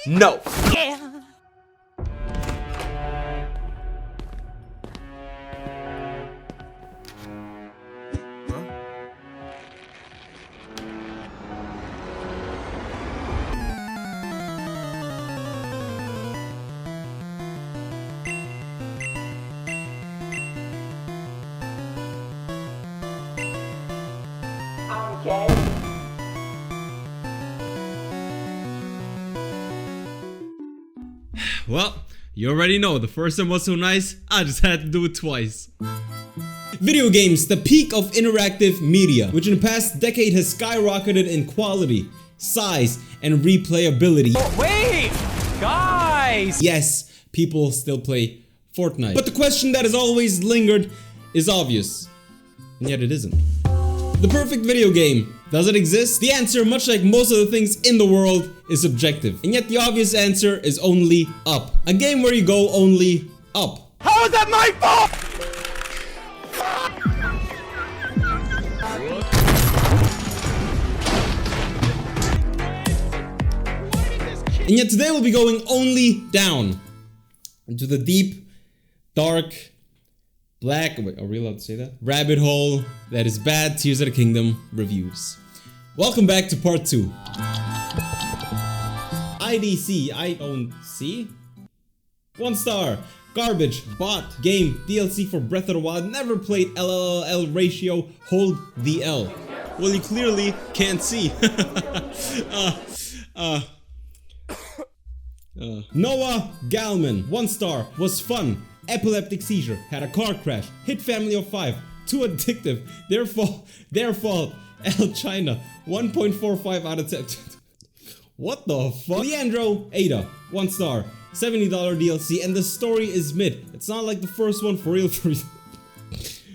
No. Yeah. Well, you already know, the first one was so nice, I just had to do it twice. Video games, the peak of interactive media, which in the past decade has skyrocketed in quality, size, and replayability. Oh, wait! Guys! Yes, people still play Fortnite. But the question that has always lingered is obvious, and yet it isn't. The perfect video game. Does it exist? The answer, much like most of the things in the world, is subjective. And yet the obvious answer is only up. A game where you go only up. How is that my fault? And yet today we'll be going only down. Into the deep, dark, black, wait, are we allowed to say that? Rabbit hole that is bad Tears of the Kingdom reviews. Welcome back to part 2. IDC, I don't see. 1 star, garbage, bot, game, DLC for Breath of the Wild, never played LLL ratio, hold the L. Well, you clearly can't see. Noah Galman, 1 star, was fun. Epileptic seizure, had a car crash, hit family of 5, too addictive, their fault, L China, 1.45 out of 10. What the fuck? Leandro Ada, 1 star, $70 DLC, and the story is mid. It's not like the first one, for real.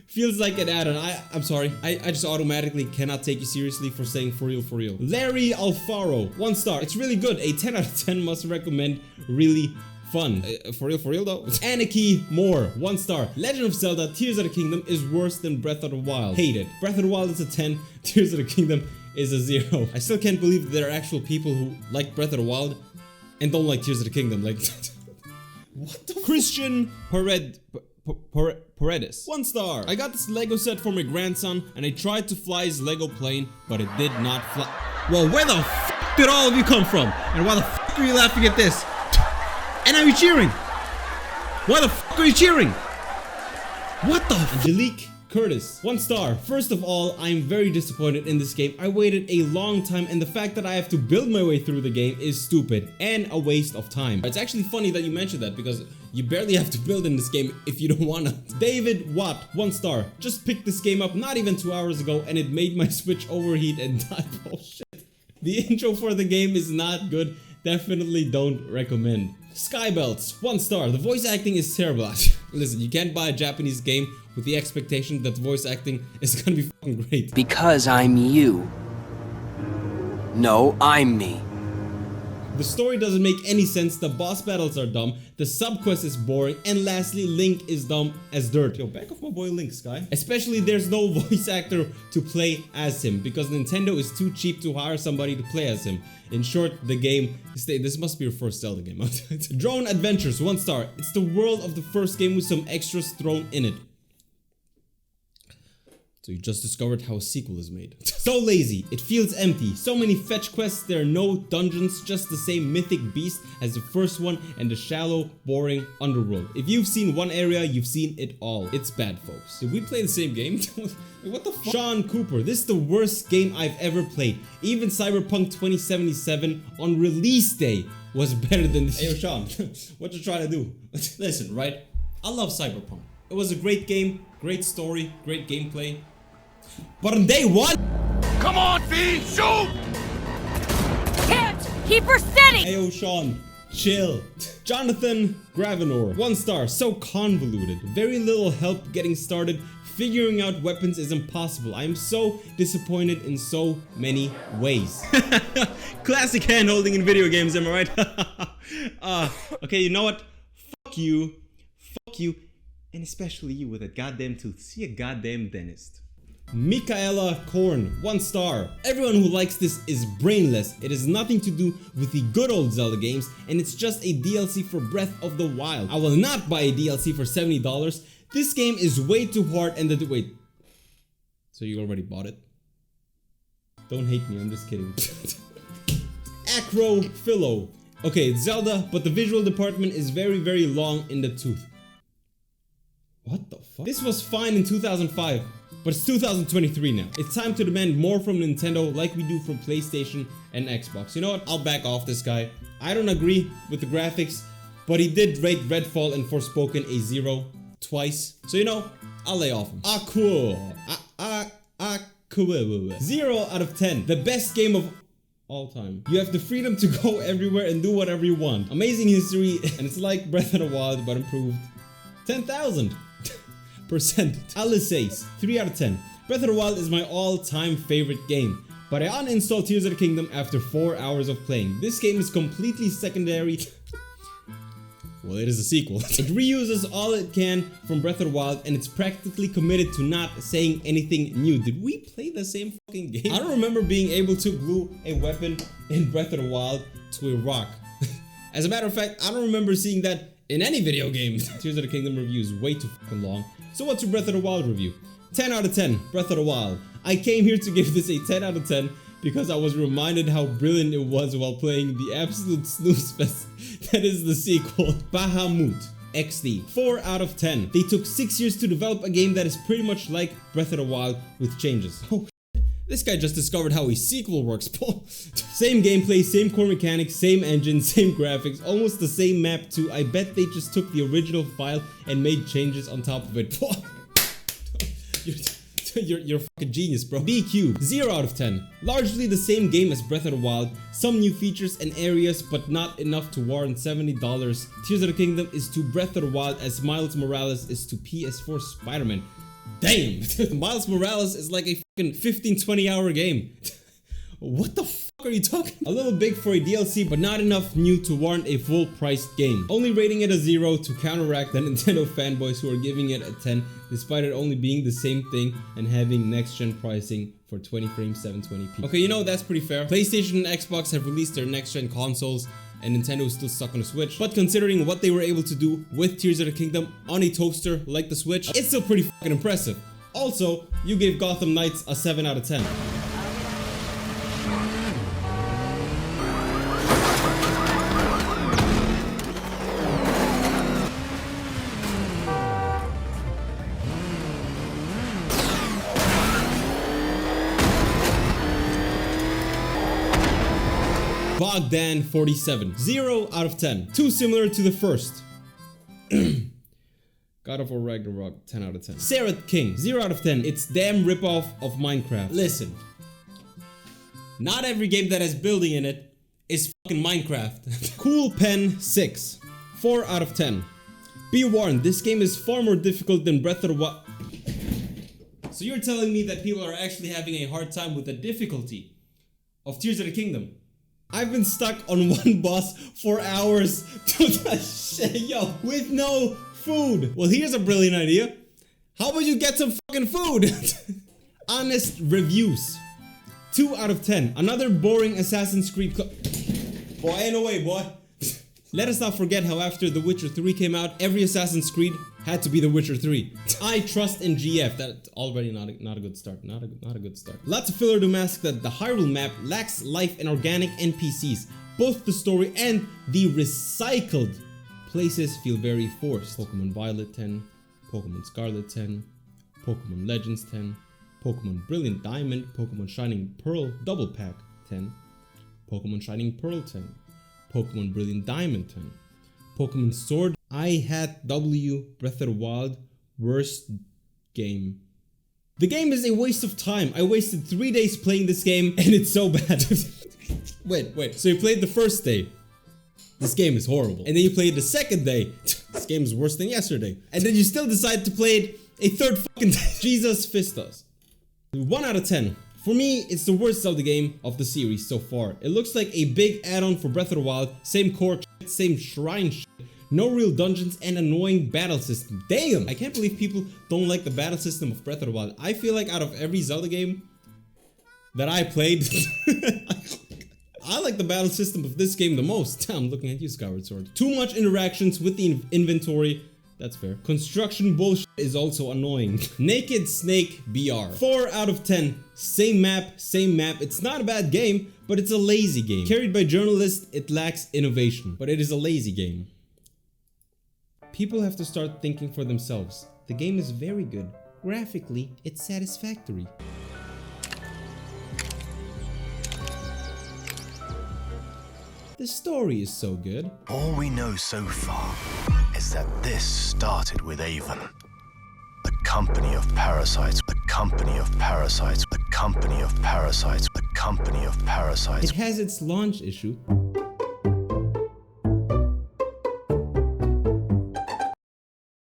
Feels like an add-on. I'm sorry, I just automatically cannot take you seriously for saying for real. Larry Alfaro, 1 star, it's really good, a 10 out of 10, must recommend, really fun. For real though? Anarchy Moore, 1 star. Legend of Zelda Tears of the Kingdom is worse than Breath of the Wild. Hate it. Breath of the Wild is a 10, Tears of the Kingdom is a 0. I still can't believe that there are actual people who like Breath of the Wild and don't like Tears of the Kingdom. Like, what the Christian Paredes, 1 star. I got this Lego set for my grandson and I tried to fly his Lego plane, but it did not fly. Well, where the f did all of you come from? And why the f are you laughing at this? And are you cheering? Why the f are you cheering? What the f? Angelique Curtis, 1 star. First of all, I'm very disappointed in this game. I waited a long time and the fact that I have to build my way through the game is stupid and a waste of time. It's actually funny that you mentioned that because you barely have to build in this game if you don't wanna. David Watt, 1 star. Just picked this game up not even 2 hours ago and it made my Switch overheat and die. Oh shit. The intro for the game is not good. Definitely don't recommend. Skybelts, 1 star. The voice acting is terrible. Listen, you can't buy a Japanese game with the expectation that the voice acting is gonna be fucking great. Because I'm you. No, I'm me. The story doesn't make any sense, the boss battles are dumb, the subquest is boring, and lastly, Link is dumb as dirt. Yo, back off my boy Link, Sky. Especially there's no voice actor to play as him, because Nintendo is too cheap to hire somebody to play as him. In short, the game, this must be your first Zelda game. Drone Adventures, 1 star. It's the world of the first game with some extras thrown in it. So you just discovered how a sequel is made. So lazy, it feels empty. So many fetch quests, there are no dungeons, just the same mythic beast as the first one and the shallow, boring underworld. If you've seen one area, you've seen it all. It's bad, folks. Did we play the same game? What the fuck? Sean Cooper, this is the worst game I've ever played. Even Cyberpunk 2077 on release day was better than this. Hey, yo, Sean, what you trying to do? Listen, right? I love Cyberpunk. It was a great game, great story, great gameplay. But on day 1, Come on, V! Shoot! Can't! Keep her steady! Ayo, Sean, chill. Jonathan Gravenor, 1 star, so convoluted. Very little help getting started. Figuring out weapons is impossible. I am so disappointed in so many ways. Classic hand-holding in video games, am I right? Okay, you know what? Fuck you, and especially you with a goddamn tooth. See a goddamn dentist. Michaela Korn, 1 star. Everyone who likes this is brainless. It has nothing to do with the good old Zelda games, and it's just a DLC for Breath of the Wild. I will not buy a DLC for $70. This game is way too hard and wait. So you already bought it? Don't hate me, I'm just kidding. Acro Philo. Okay, it's Zelda, but the visual department is very, very long in the tooth. What the fuck? This was fine in 2005. But it's 2023 now. It's time to demand more from Nintendo like we do from PlayStation and Xbox. You know what? I'll back off this guy. I don't agree with the graphics, but he did rate Redfall and Forspoken a 0 twice. So you know, I'll lay off him. Cool. 0 out of 10. The best game of all time. You have the freedom to go everywhere and do whatever you want. Amazing history, and it's like Breath of the Wild but improved 10,000%. Alice says 3 out of 10. Breath of the Wild is my all-time favorite game, but I uninstalled Tears of the Kingdom after 4 hours of playing. This game is completely secondary. Well, it is a sequel. It reuses all it can from Breath of the Wild, and it's practically committed to not saying anything new. Did we play the same fucking game? I don't remember being able to glue a weapon in Breath of the Wild to a rock. As a matter of fact, I don't remember seeing that in any video game. Tears of the Kingdom review is way too fucking long. So what's your Breath of the Wild review? 10 out of 10, Breath of the Wild. I came here to give this a 10 out of 10 because I was reminded how brilliant it was while playing the absolute snooze fest that is the sequel. Bahamut XD, 4 out of 10. They took 6 years to develop a game that is pretty much like Breath of the Wild with changes. Oh, this guy just discovered how a sequel works. Same gameplay, same core mechanics, same engine, same graphics, almost the same map too. I bet they just took the original file and made changes on top of it. You're a fucking genius, bro. BQ, 0 out of 10. Largely the same game as Breath of the Wild. Some new features and areas, but not enough to warrant $70. Tears of the Kingdom is to Breath of the Wild as Miles Morales is to PS4 Spider-Man. Damn! Miles Morales is like a fucking 15-20 hour game. What the fuck are you talking? A little big for a DLC, but not enough new to warrant a full-priced game. Only rating it a 0 to counteract the Nintendo fanboys who are giving it a 10, despite it only being the same thing and having next-gen pricing for 20 frames 720p. Okay, you know, that's pretty fair. PlayStation and Xbox have released their next-gen consoles, and Nintendo is still stuck on the Switch. But considering what they were able to do with Tears of the Kingdom on a toaster like the Switch, it's still pretty fucking impressive. Also, you gave Gotham Knights a 7 out of 10. Bogdan 47, 0 out of 10. Too similar to the first. God of War Ragnarok, 10 out of 10. Sarah King, 0 out of 10. It's damn ripoff of Minecraft. Listen, not every game that has building in it is fucking Minecraft. Coolpen 6, 4 out of 10. Be warned, this game is far more difficult than Breath of the Wild. So you're telling me that people are actually having a hard time with the difficulty of Tears of the Kingdom? I've been stuck on one boss for hours yo, with no food. Well, here's a brilliant idea. How about you get some fucking food? Honest reviews, 2 out of 10. Another boring Assassin's Creed boy, ain't no way, boy. Let us not forget how after The Witcher 3 came out, every Assassin's Creed had to be The Witcher 3. I trust in GF. That's already not a good start. Not a good start. Lots of filler to mask that the Hyrule map lacks life and organic NPCs. Both the story and the recycled places feel very forced. Pokemon Violet 10, Pokemon Scarlet 10, Pokemon Legends 10, Pokemon Brilliant Diamond, Pokemon Shining Pearl Double Pack 10, Pokemon Shining Pearl 10, Pokemon Brilliant Diamond 10, Pokemon Sword. I had W Breath of the Wild, worst game. The game is a waste of time. I wasted 3 days playing this game and it's so bad. Wait, so you played the first day. This game is horrible. And then you played the second day. This game is worse than yesterday. And then you still decide to play it a third fucking day. Jesus Fistos. 1 out of 10. For me, it's the worst Zelda game of the series so far. It looks like a big add-on for Breath of the Wild. Same core shit, same shrine shit. no real dungeons, and annoying battle system. Damn! I can't believe people don't like the battle system of Breath of the Wild. I feel like out of every Zelda game that I played, I like the battle system of this game the most. I'm looking at you, Skyward Sword. Too much interactions with the inventory. That's fair. Construction bullshit is also annoying. Naked Snake BR. 4 out of 10. Same map, same map. It's not a bad game, but it's a lazy game. Carried by journalists, it lacks innovation. But it is a lazy game. People have to start thinking for themselves. The game is very good. Graphically, it's satisfactory. The story is so good. All we know so far is that this started with Avon. A company of parasites, a company of parasites, a company of parasites, a company of parasites. It has its launch issue.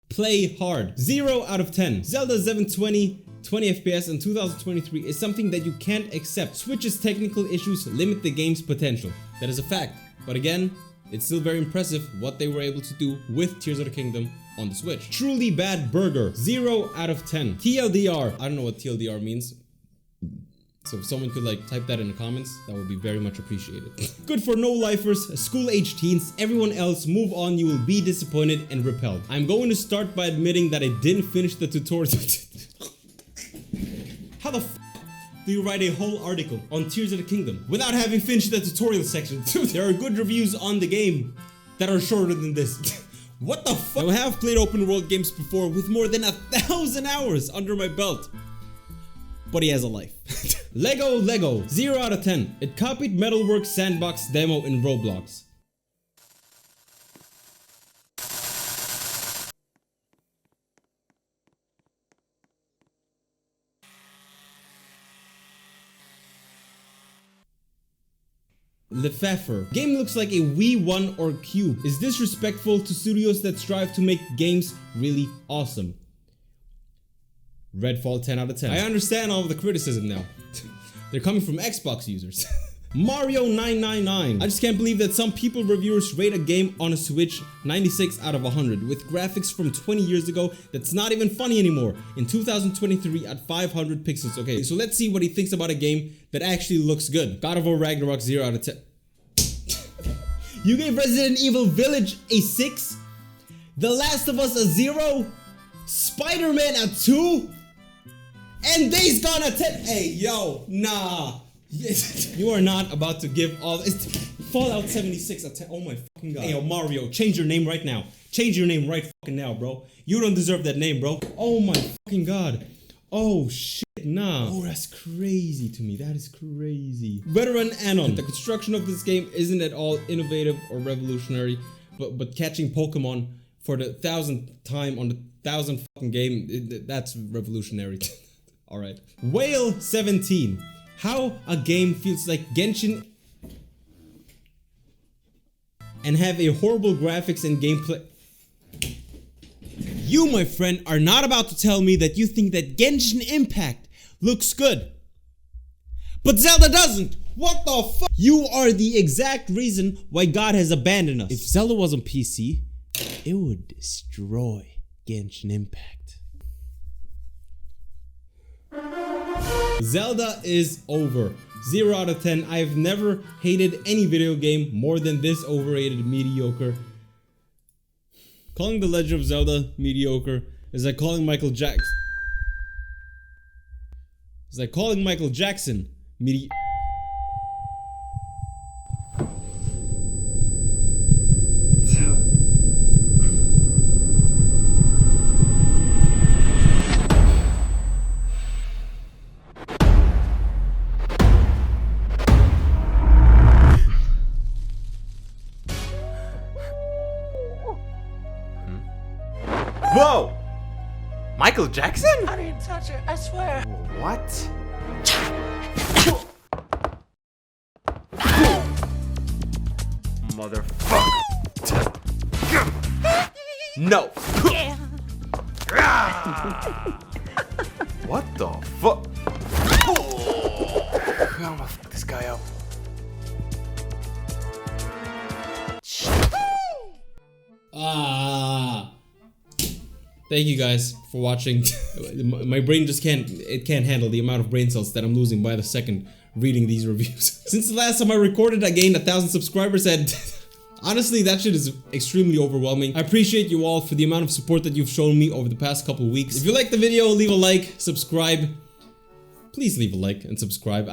Play hard. 0 out of 10. Zelda 720, 20 FPS in 2023 is something that you can't accept. Switch's technical issues limit the game's potential. That is a fact. But again, it's still very impressive what they were able to do with Tears of the Kingdom on the Switch. Truly bad burger. 0 out of 10. TLDR. I don't know what TLDR means. So if someone could like type that in the comments, that would be very much appreciated. Good for no-lifers, school-age teens, everyone else, move on, you will be disappointed and repelled. I'm going to start by admitting that I didn't finish the tutorial. How the f do you write a whole article on Tears of the Kingdom without having finished the tutorial section? Dude, there are good reviews on the game that are shorter than this. What the fuck? I have played open world games before with more than 1,000 hours under my belt. But he has a life. Lego. 0 out of 10. It copied Metalworks Sandbox demo in Roblox. Lefevre. Game looks like a Wii 1 or Cube. Is disrespectful to studios that strive to make games really awesome. Redfall 10 out of 10. I understand all of the criticism now. They're coming from Xbox users. Mario 999. I just can't believe that some people reviewers rate a game on a Switch 96 out of 100 with graphics from 20 years ago that's not even funny anymore in 2023 at 500 pixels. Okay, so let's see what he thinks about a game that actually looks good. God of War Ragnarok 0 out of 10. You gave Resident Evil Village a 6? The Last of Us a 0? Spider-Man a 2? And Days Gone a 10? Hey, yo, nah. You are not about to give all this. Fallout 76 a 10. Oh my fucking god. Hey, yo, Mario, change your name right now. Change your name right fucking now, bro. You don't deserve that name, bro. Oh my fucking god. Oh shit, nah. Oh, that's crazy to me. That is crazy. Veteran Anon. The construction of this game isn't at all innovative or revolutionary, but catching Pokemon for the 1,000th time on the 1,000th fucking game, that's revolutionary. Alright. Whale 17. How a game feels like Genshin and have a horrible graphics and gameplay. You, my friend, are not about to tell me that you think that Genshin Impact looks good, but Zelda doesn't. What the fuck? You are the exact reason why God has abandoned us. If Zelda was on PC, it would destroy Genshin Impact. Zelda is over. 0 out of 10. I have never hated any video game more than this overrated mediocre. Calling The Legend of Zelda mediocre is like calling Michael Jackson. It's like calling Michael Jackson mediocre. Whoa! Michael Jackson? I didn't touch it, I swear. What? Motherfucker. No. Yeah. What the fuck? I'm gonna fuck this guy up. Thank you guys for watching. My brain just can't handle the amount of brain cells that I'm losing by the second reading these reviews. Since the last time I recorded, I gained 1,000 subscribers, and honestly, that shit is extremely overwhelming. I appreciate you all for the amount of support that you've shown me over the past couple weeks. If you liked the video, leave a like, subscribe. Please leave a like and subscribe,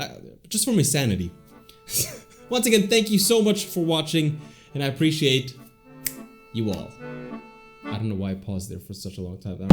just for my sanity. Once again, thank you so much for watching, and I appreciate you all. I don't know why I paused there for such a long time.